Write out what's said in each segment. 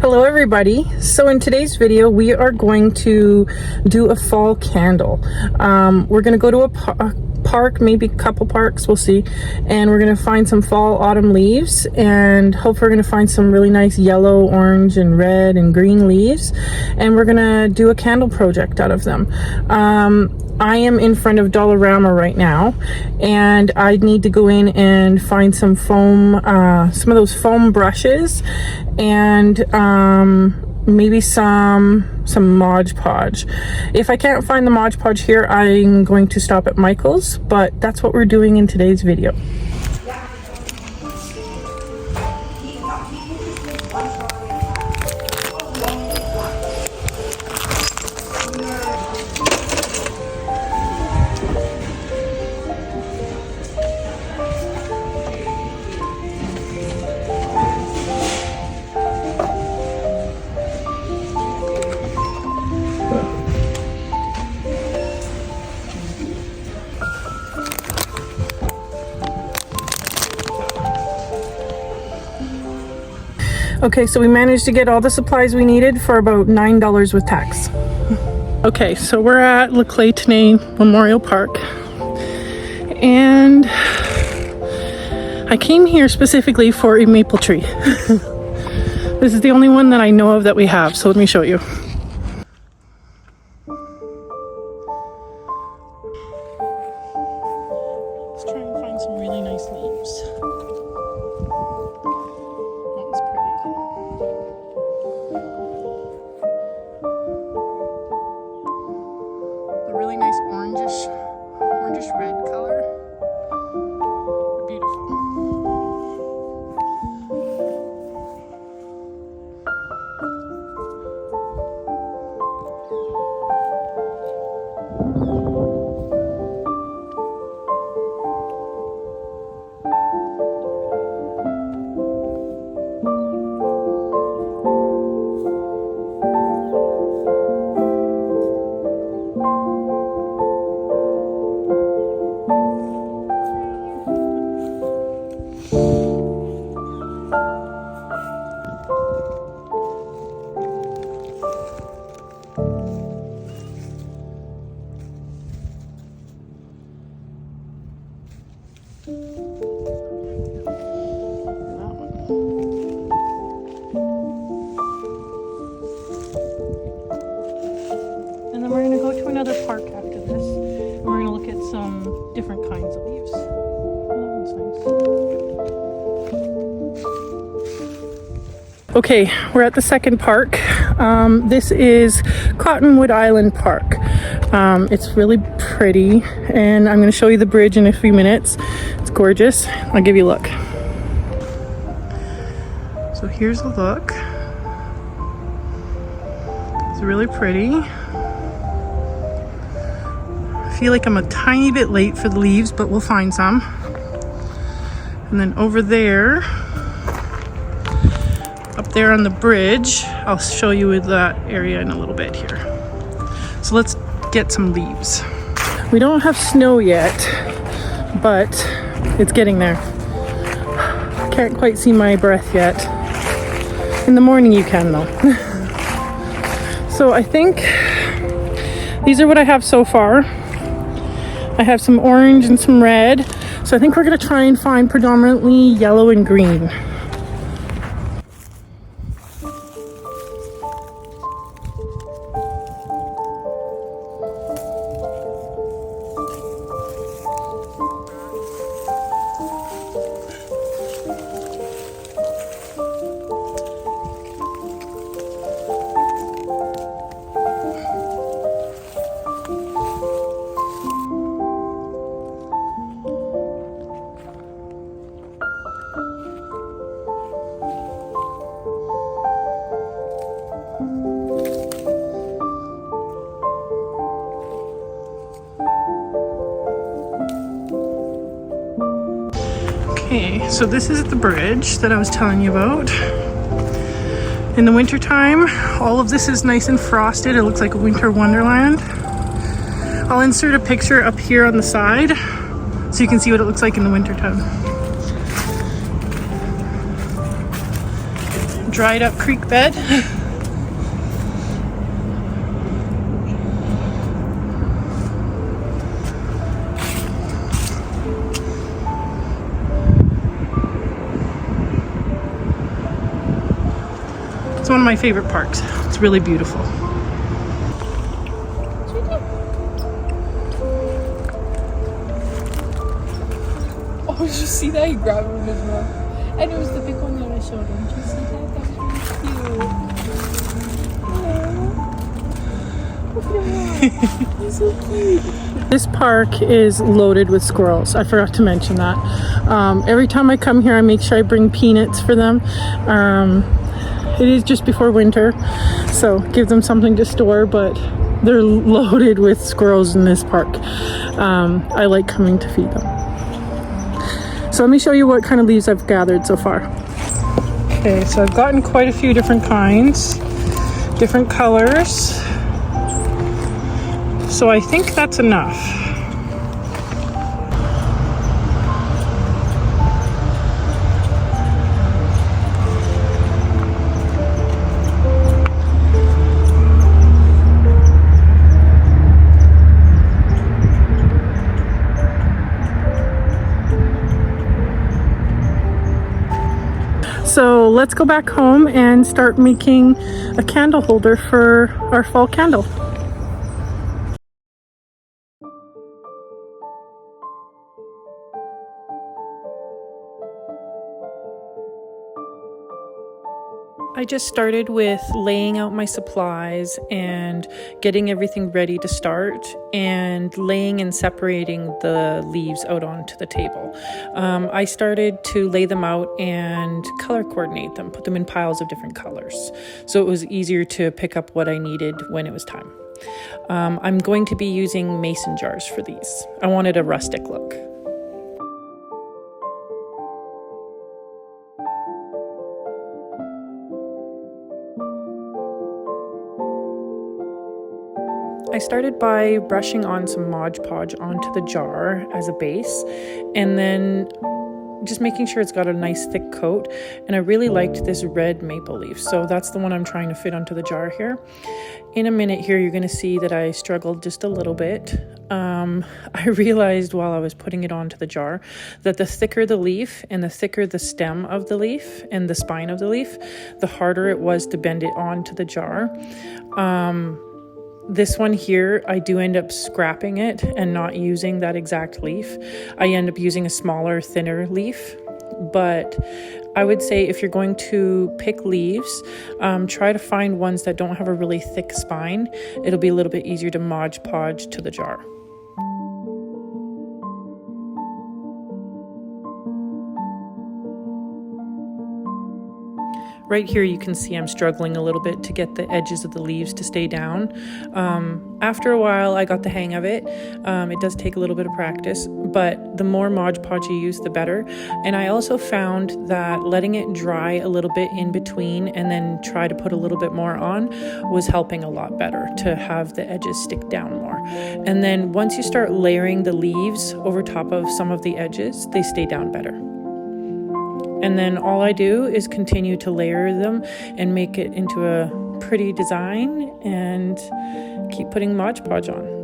Hello everybody. So in today's video we are going to do a fall candle. We're going to go to a park, maybe a couple parks, we'll see, and we're going to find some fall autumn leaves, and hopefully we're going to find some really nice yellow, orange and red and green leaves, and we're going to do a candle project out of them. I am in front of Dollarama right now, and I need to go in and find some foam, some of those foam brushes, and maybe some Mod Podge. If I can't find the Mod Podge here, I'm going to stop at Michael's, but that's what we're doing in today's video. Okay, so we managed to get all the supplies we needed for about $9 with tax. Okay, so we're at Le Claytonnet Memorial Park, and I came here specifically for a maple tree. This is the only one that I know of that we have, so let me show you. Let's try and find some really nice leaves. Really nice orangish red color. Beautiful. And then we're going to go to another park after this, and we're going to look at some different kinds of leaves. Okay, we're at the second park. This is Cottonwood Island Park. It's really pretty, and I'm going to show you the bridge in a few minutes. It's gorgeous. I'll give you a look. So here's a look. It's really pretty. I feel like I'm a tiny bit late for the leaves, but we'll find some. And then over there, up there on the bridge, I'll show you that area in a little bit here. So let's get some leaves. We don't have snow yet, but it's getting there. Can't quite see my breath yet. In the morning you can though. So I think these are what I have so far. I have some orange and some red. So I think we're gonna try and find predominantly yellow and green. Okay, so this is the bridge that I was telling you about. In the wintertime, all of this is nice and frosted. It looks like a winter wonderland. I'll insert a picture up here on the side so you can see what it looks like in the wintertime. I'm dried up creek bed. It's one of my favorite parks. It's really beautiful. Oh, did you see that? He grabbed him in his mouth. And it was the big one that I showed him. Did you see that? That was really cute. Oh, he's so cute. This park is loaded with squirrels. I forgot to mention that. Every time I come here, I make sure I bring peanuts for them. It is just before winter, so give them something to store, but they're loaded with squirrels in this park. I like coming to feed them. So let me show you what kind of leaves I've gathered so far. Okay, so I've gotten quite a few different kinds, different colors. So I think that's enough. So let's go back home and start making a candle holder for our fall candle. I just started with laying out my supplies and getting everything ready to start, and laying and separating the leaves out onto the table. I started to lay them out and color coordinate them, put them in piles of different colors, so it was easier to pick up what I needed when it was time. I'm going to be using mason jars for these. I wanted a rustic look. I started by brushing on some Mod Podge onto the jar as a base, and then just making sure it's got a nice thick coat. And I really liked this red maple leaf, so that's the one I'm trying to fit onto the jar here. In a minute here, you're going to see that I struggled just a little bit. I realized while I was putting it onto the jar that the thicker the leaf and the thicker the stem of the leaf and the spine of the leaf, the harder it was to bend it onto the jar. This one here, I do end up scrapping it and not using that exact leaf. I end up using a smaller, thinner leaf. But I would say if you're going to pick leaves, try to find ones that don't have a really thick spine. It'll be a little bit easier to Mod Podge to the jar. Right here you can see I'm struggling a little bit to get the edges of the leaves to stay down. After a while I got the hang of it. It does take a little bit of practice, but the more Mod Podge you use, the better. And I also found that letting it dry a little bit in between and then try to put a little bit more on was helping a lot better to have the edges stick down more. And then once you start layering the leaves over top of some of the edges, they stay down better. And then all I do is continue to layer them and make it into a pretty design and keep putting Mod Podge on.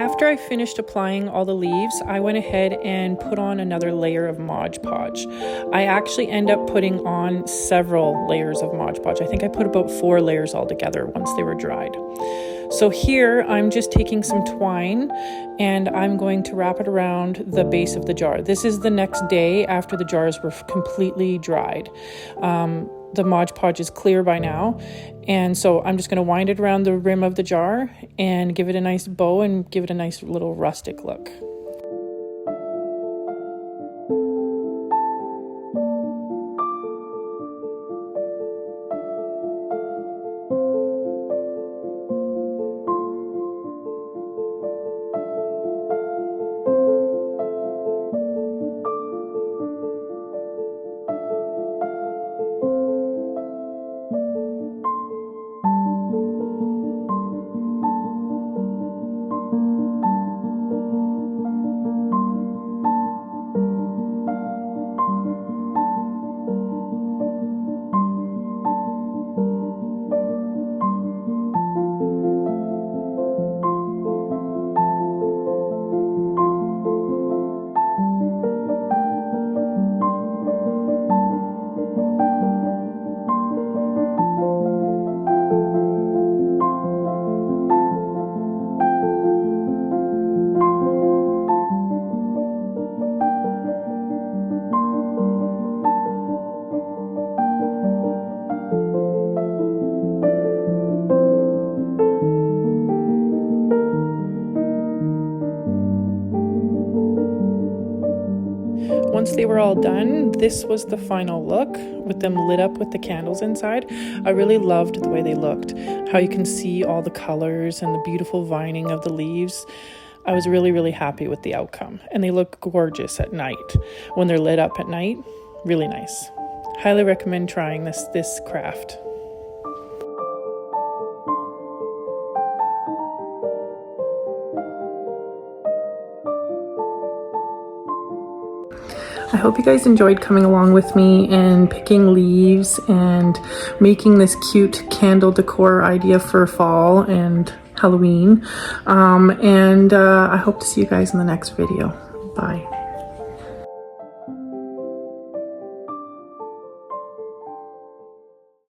After I finished applying all the leaves, I went ahead and put on another layer of Mod Podge. I actually end up putting on several layers of Mod Podge. I think I put about 4 layers all together once they were dried. So here I'm just taking some twine and I'm going to wrap it around the base of the jar. This is the next day after the jars were completely dried. The Mod Podge is clear by now, and so I'm just going to wind it around the rim of the jar and give it a nice bow and give it a nice little rustic look. Once they were all done, this was the final look with them lit up with the candles inside. I really loved the way they looked, how you can see all the colors and the beautiful vining of the leaves. I was really happy with the outcome, and they look gorgeous at night. When they're lit up at night, really nice. Highly recommend trying this craft. I hope you guys enjoyed coming along with me and picking leaves and making this cute candle decor idea for fall and Halloween. I hope to see you guys in the next video. Bye.